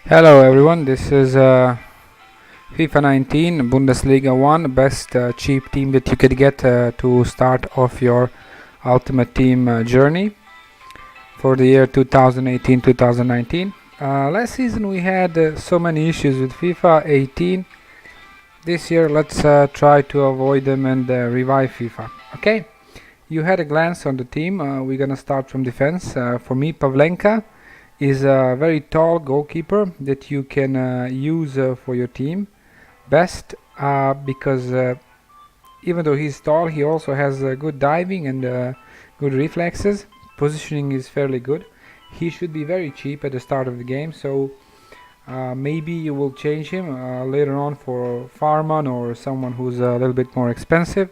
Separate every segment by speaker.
Speaker 1: Hello everyone, this is FIFA 19 Bundesliga 1, best cheap team that you could get to start off your Ultimate Team journey for the year 2018-2019. Last season we had so many issues with FIFA 18. This year let's try to avoid them and revive FIFA. Okay, you had a glance on the team. We're gonna start from defense. For me, Pavlenka is a very tall goalkeeper that you can use for your team best because even though he's tall, he also has good diving and good reflexes. Positioning is fairly good. He should be very cheap at the start of the game, so maybe you will change him later on for Farman or someone who's a little bit more expensive.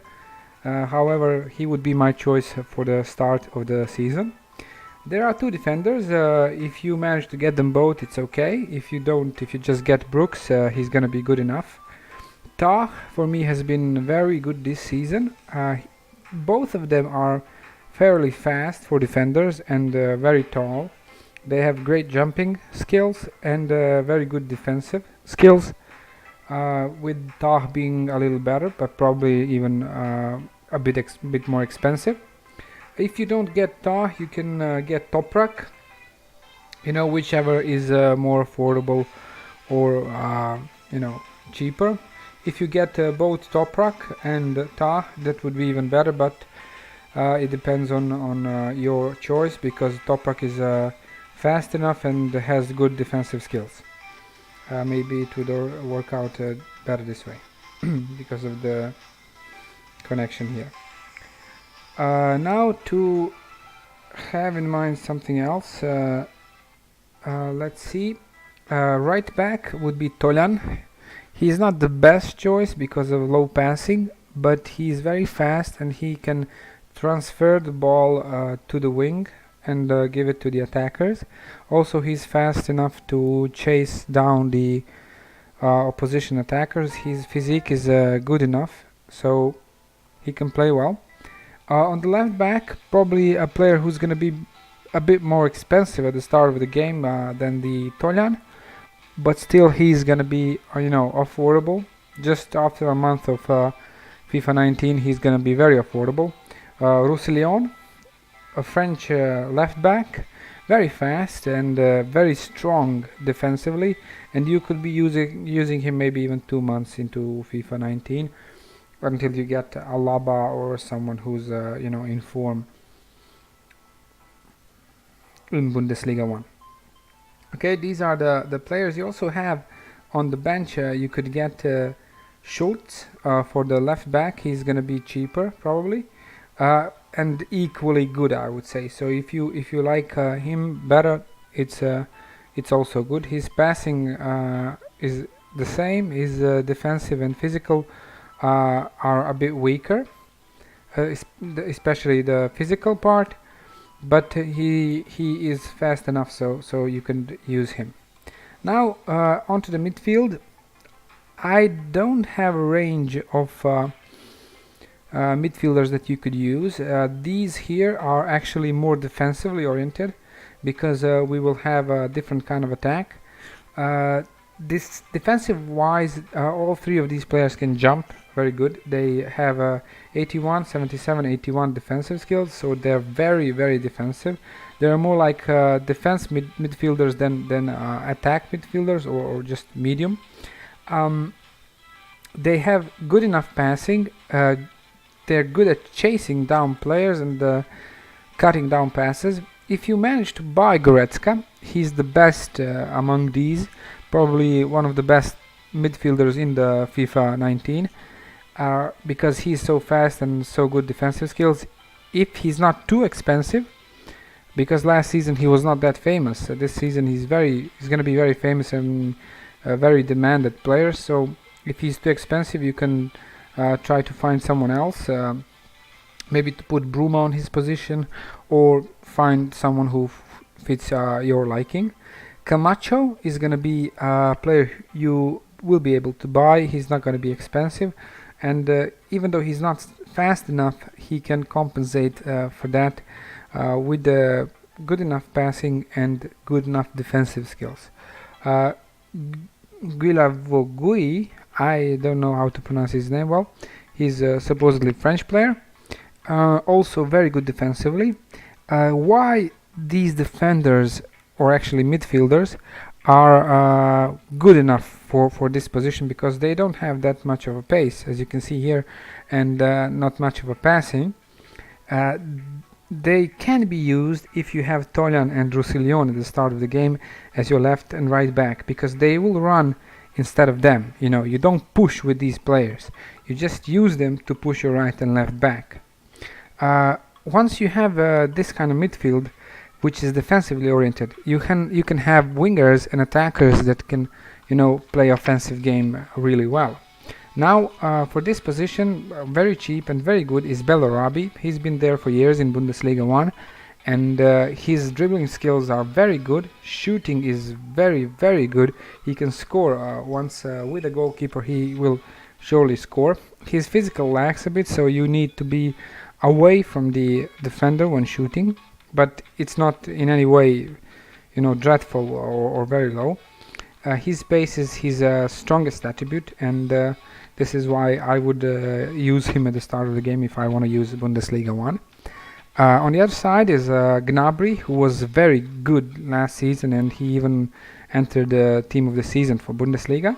Speaker 1: However, he would be my choice for the start of the season. There are two defenders. If you manage to get them both, it's okay. If you don't, if you just get Brooks, he's gonna be good enough. Tolj for me has been very good this season. Both of them are fairly fast for defenders and very tall. They have great jumping skills and very good defensive skills. With Tolj being a little better, but probably even a bit more expensive. If you don't get Tolj, you can get Toprak, whichever is more affordable or cheaper. If you get both Toprak and Tolj, that would be even better, but it depends on your choice, because Toprak is fast enough and has good defensive skills. Maybe it would work out better this way because of the connection here. Now to have in mind something else, let's see. Right back would be Tolj. He's not the best choice because of low passing, but he's very fast and he can transfer the ball to the wing and give it to the attackers. Also, he's fast enough to chase down the opposition attackers. His physique is good enough, so he can play well. On the left back, probably a player who's going to be a bit more expensive at the start of the game than the Tolj, but still he's going to be affordable. Just after a month of FIFA 19, he's going to be very affordable. Roussilion, a French left back, very fast and very strong defensively, and you could be using him maybe even 2 months into FIFA 19. Until you get Alaba or someone who's in form in Bundesliga 1. Okay, these are the players. You also have on the bench, you could get Schultz for the left back. He's gonna be cheaper probably and equally good, I would say. So if you like him better, it's also good. His passing is the same. His defensive and physical are a bit weaker, especially the physical part, but he is fast enough, so you can use him. Now onto the midfield. I don't have a range of midfielders that you could use. These here are actually more defensively oriented, because we will have a different kind of attack. This defensive wise, all three of these players can jump very good. They have 81, 77, 81 defensive skills, so they're very, very defensive. They're more like defense midfielders than attack midfielders, or just medium. They have good enough passing. They're good at chasing down players and cutting down passes. If you manage to buy Goretzka, he's the best among these. Probably one of the best midfielders in the FIFA 19 because he's so fast and so good defensive skills. If he's not too expensive, because last season he was not that famous. This season he's going to be very famous and very demanded player. So if he's too expensive, you can try to find someone else. Maybe to put Bruma on his position, or find someone who fits your liking. Camacho is going to be a player you will be able to buy. He's not going to be expensive, and even though he's not fast enough, he can compensate for that with good enough passing and good enough defensive skills. Guilavogui, I don't know how to pronounce his name well. He's a supposedly French player. Also very good defensively. Why these defenders, or actually midfielders, are good enough for this position? Because they don't have that much of a pace, as you can see here, and not much of a passing. They can be used if you have Tolj and Roussilion at the start of the game as your left and right back, because they will run instead of them. You know, you don't push with these players, you just use them to push your right and left back. Once you have this kind of midfield, which is defensively oriented, you can have wingers and attackers that can, you know, play offensive game really well. Now, for this position, very cheap and very good is Bellarabi. He's been there for years in Bundesliga 1, and his dribbling skills are very good. Shooting is very, very good. He can score once with a goalkeeper. He will surely score. His physical lacks a bit, so you need to be away from the defender when shooting, but it's not in any way, you know, dreadful or very low. His pace is his strongest attribute, and this is why I would use him at the start of the game if I want to use Bundesliga 1. On the other side is Gnabry, who was very good last season, and he even entered the team of the season for Bundesliga.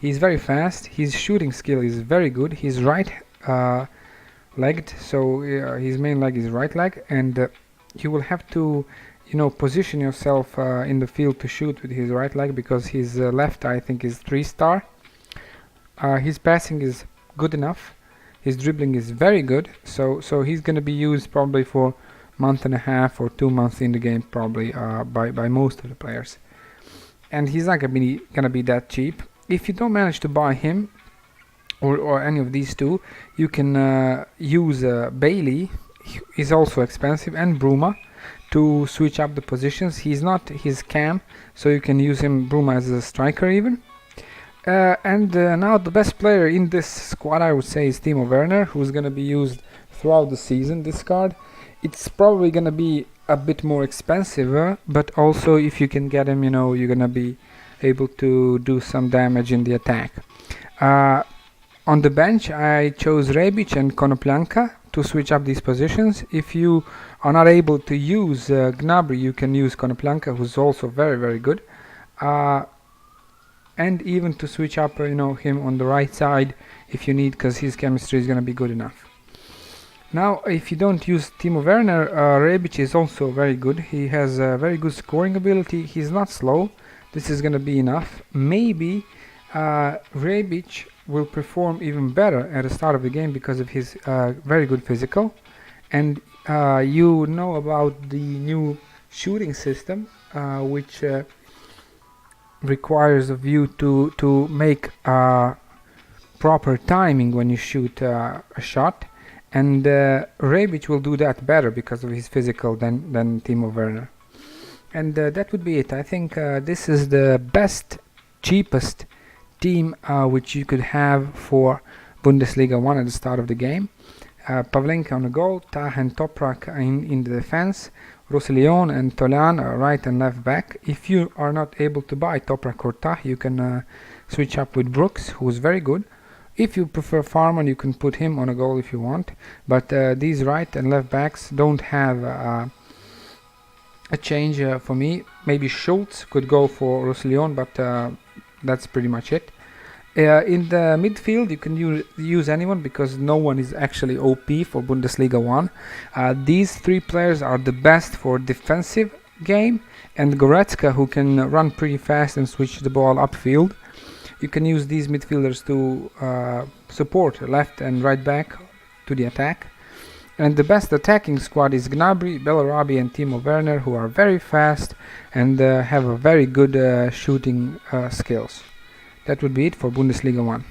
Speaker 1: He's very fast, his shooting skill is very good, he's right-legged, so his main leg is right leg, and you will have to, you know, position yourself in the field to shoot with his right leg, because his left, I think, is 3-star. His passing is good enough. His dribbling is very good. So he's going to be used probably for month and a half or 2 months in the game, probably by most of the players. And he's not going to be that cheap. If you don't manage to buy him or any of these two, you can use Bailey. He's also expensive, and Bruma, to switch up the positions. He's not his cam, so you can use him, Bruma, as a striker even. Now the best player in this squad, I would say, is Timo Werner, who's going to be used throughout the season, this card. It's probably going to be a bit more expensive, but also if you can get him, you know, you're going to be able to do some damage in the attack. On the bench, I chose Rebic and Pavlenka to switch up these positions. If you are not able to use Gnabry, you can use Pavlenka, who's also very, very good. And even to switch up, you know, him on the right side if you need, because his chemistry is going to be good enough. Now, if you don't use Timo Werner, Rebic is also very good. He has very good scoring ability. He's not slow. This is going to be enough. Maybe Rebic will perform even better at the start of the game because of his very good physical. And you know about the new shooting system, which requires of you to make proper timing when you shoot a shot, and Rebic will do that better because of his physical than Timo Werner. And that would be it. I think this is the best, cheapest team which you could have for Bundesliga 1 at the start of the game. Pavlenka on the goal, Tah and Toprak in the defense, Roussilion and Tolj right and left back. If you are not able to buy Toprak or Tah, you can switch up with Brooks, who is very good. If you prefer Farman, you can put him on a goal if you want. But these right and left backs don't have a change for me. Maybe Schultz could go for Roussilion, but that's pretty much it. In the midfield, you can use anyone, because no one is actually OP for Bundesliga 1. These three players are the best for defensive game, and Goretzka, who can run pretty fast and switch the ball upfield. You can use these midfielders to support left and right back to the attack. And the best attacking squad is Gnabry, Bellarabi and Timo Werner, who are very fast and have a very good shooting skills. That would be it for Bundesliga 1.